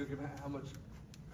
Joakim,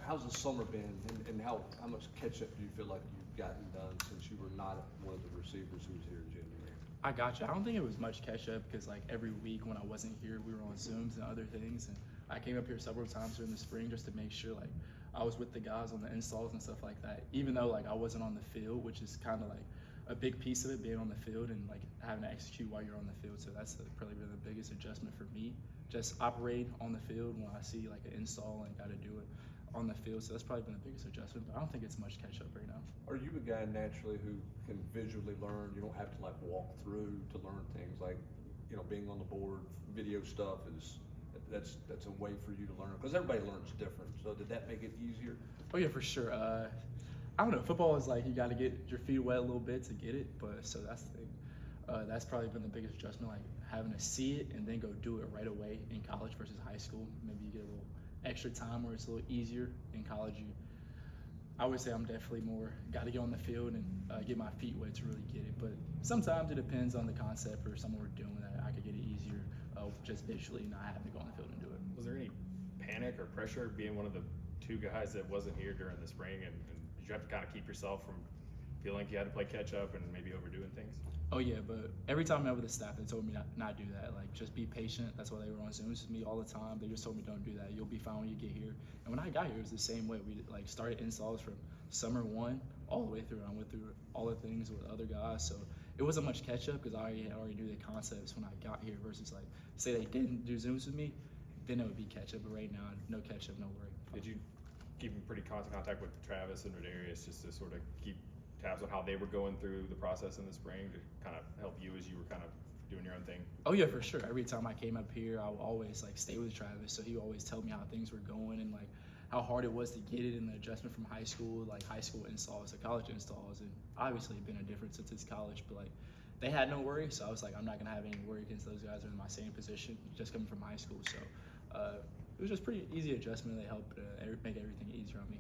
how's the summer been, and how much catch-up do you feel like you've gotten done since you were not one of the receivers who was here in January? I got you. I don't think it was much catch up because like every week when I wasn't here, we were on Zooms and other things, and I came up here several times during the spring just to make sure like I was with the guys on the installs and stuff like that. Even though like I wasn't on the field, which is kind of like a big piece of it, being on the field and like having to execute while you're on the field. So that's probably been the biggest adjustment for me. Just operate on the field when I see like an install and got to do it on the field. So that's probably been the biggest adjustment. But I don't think it's much catch up right now. Are you a guy naturally who can visually learn? You don't have to like walk through to learn things like, being on the board, video stuff that's a way for you to learn because everybody learns different. So did that make it easier? Oh yeah, for sure. I don't know. Football is like you got to get your feet wet a little bit to get it, but so that's the thing. That's probably been the biggest adjustment, like having to see it and then go do it right away in college versus high school. Maybe you get a little extra time where it's a little easier. In college, I would say I'm definitely more got to get on the field and get my feet wet to really get it. But sometimes it depends on the concept or something we're doing that I could get it easier just visually, not having to go on the field and do it. Was there any panic or pressure being one of the two guys that wasn't here during the spring, and did you have to kind of keep yourself from feeling like you had to play catch up and maybe overdoing things? Oh yeah, but every time I met with the staff, they told me not do that. Like just be patient. That's why they were on Zooms with me all the time. They just told me don't do that. You'll be fine when you get here. And when I got here, it was the same way. We like started installs from summer 1 all the way through. I went through all the things with other guys, so it wasn't much catch up because I already knew the concepts when I got here. Versus like say they didn't do Zooms with me, then it would be catch up. But right now, no catch up, no worry. Did you keep in pretty constant contact with Travis and Rodarius just to sort of keep tabs on how they were going through the process in the spring to kind of help you as you were kind of doing your own thing? Oh yeah, for sure. Every time I came up here, I would always like stay with Travis, so he would always tell me how things were going and like how hard it was to get it and the adjustment from high school installs to college installs. And obviously it's been a difference since it's college, but like they had no worry, so I was like, I'm not gonna have any worry against those guys who are in my same position, just coming from high school. So it was just pretty easy adjustment. They helped make everything easier on me.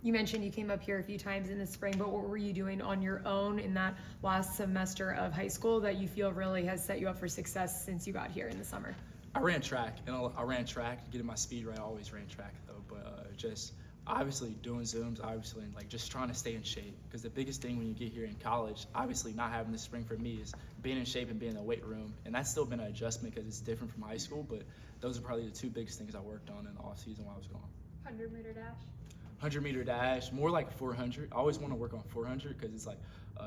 You mentioned you came up here a few times in the spring, but what were you doing on your own in that last semester of high school that you feel really has set you up for success since you got here in the summer? I ran track, and I ran track, getting my speed right. I always ran track though, but just obviously doing Zooms, obviously, and like just trying to stay in shape. Because the biggest thing when you get here in college, obviously not having this spring for me, is being in shape and being in the weight room. And that's still been an adjustment because it's different from high school, but those are probably the two biggest things I worked on in the off season while I was gone. 100-meter dash? 100-meter dash, more like 400. I always want to work on 400 because it's like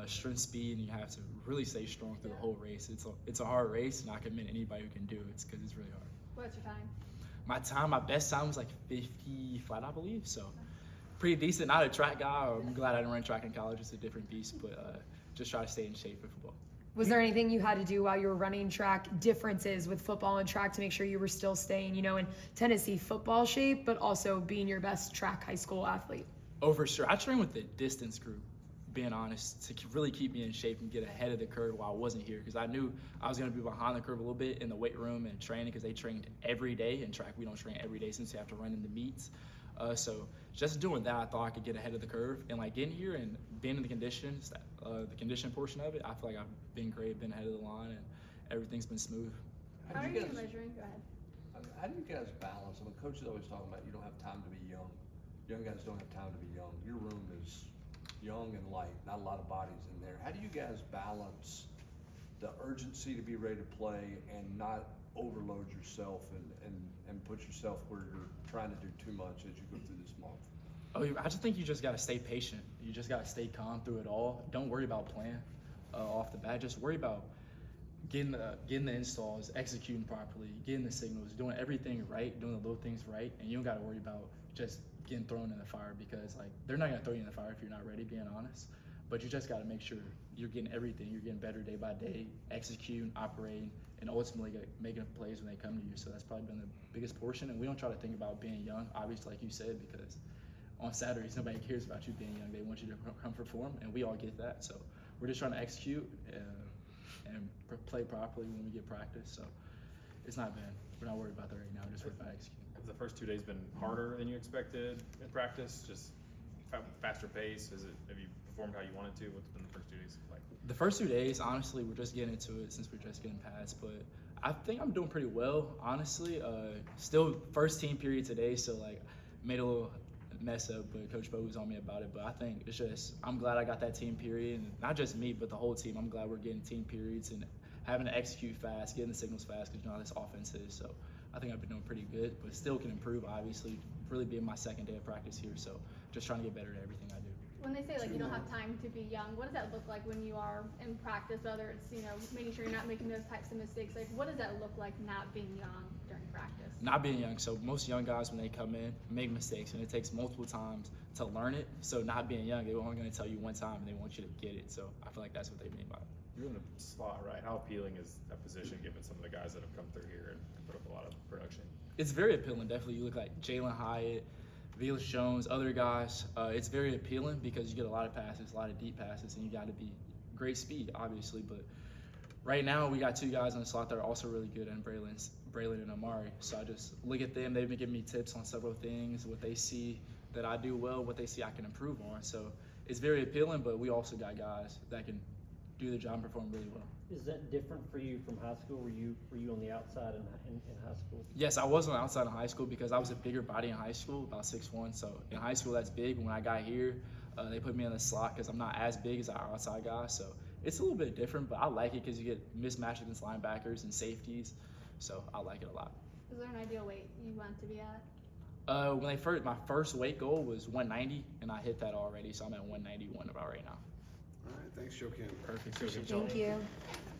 strength, speed, and you have to really stay strong through the whole race. It's a hard race, and I commend anybody who can do it. It's because it's really hard. What's your time? My best time was like 50 flat, I believe. So pretty decent. Not a track guy. I'm glad I didn't run track in college. It's a different beast, but just try to stay in shape for football. Was there anything you had to do while you were running track, differences with football and track to make sure you were still staying, in Tennessee football shape, but also being your best track high school athlete? Oh, for sure. I trained with the distance group, being honest, to really keep me in shape and get ahead of the curve while I wasn't here, because I knew I was going to be behind the curve a little bit in the weight room and training, because they trained every day. In track, we don't train every day since you have to run in the meets. So just doing that, I thought I could get ahead of the curve, and like getting here and being in the conditions, the condition portion of it, I feel like I've been great, been ahead of the line, and everything's been smooth. How are you measuring? Go ahead. How do you guys balance? I mean, coaches always talking about you don't have time to be young. Young guys don't have time to be young. Your room is young and light, not a lot of bodies in there. How do you guys balance the urgency to be ready to play and not overload yourself and put yourself where you're trying to do too much as you go through this month? Oh, I just think you just got to stay patient. You just got to stay calm through it all. Don't worry about playing off the bat. Just worry about getting the installs, executing properly, getting the signals, doing everything right, doing the little things right, and you don't got to worry about just getting thrown in the fire, because like they're not gonna throw you in the fire if you're not ready, being honest. But you just got to make sure you're getting everything. You're getting better day by day, executing, operating, and ultimately making plays when they come to you. So that's probably been the biggest portion. And we don't try to think about being young, obviously, like you said, because on Saturdays, nobody cares about you being young. They want you to come perform, and we all get that. So we're just trying to execute and play properly when we get practice. So it's not bad. We're not worried about that right now. We're just worried about executing. Have the first 2 days been harder than you expected in practice? Just faster pace? Have you performed how you wanted to? What's been the first 2 days like? The first 2 days, honestly, we're just getting into it since we're just getting past. But I think I'm doing pretty well, honestly. Still first team period today, so like made a little mess up, but Coach Bo was on me about it. But I think it's just, I'm glad I got that team period, and not just me, but the whole team. I'm glad we're getting team periods and having to execute fast, getting the signals fast, because you know how this offense is. So I think I've been doing pretty good, but still can improve, obviously. Really being my second day of practice here, so just trying to get better at everything I do. When they say like you don't have time to be young, what does that look like when you are in practice? Whether it's making sure you're not making those types of mistakes. Like what does that look like not being young during practice? Not being young. So most young guys when they come in make mistakes, and it takes multiple times to learn it. So not being young, they're only going to tell you one time, and they want you to get it. So I feel like that's what they mean by it. You're in the slot, right? How appealing is that position given some of the guys that have come through here and put up a lot of production? It's very appealing. Definitely, you look like Jalen Hyatt, Velus Jones, other guys. It's very appealing because you get a lot of passes, a lot of deep passes, and you got to be great speed, obviously. But right now, we got two guys in the slot that are also really good, and Braylon and Amari. So I just look at them. They've been giving me tips on several things, what they see that I do well, what they see I can improve on. So it's very appealing, but we also got guys that can do the job and perform really well. Is that different for you from high school? Were you on the outside in high school? Yes, I was on the outside in high school because I was a bigger body in high school, about 6'1". So in high school, that's big. When I got here, they put me in the slot because I'm not as big as our outside guy. So it's a little bit different, but I like it because you get mismatched against linebackers and safeties. So I like it a lot. Is there an ideal weight you want to be at? My first weight goal was 190, and I hit that already. So I'm at 191 about right now. All right, thanks, Joakim. Perfect. Joakim. Thank you.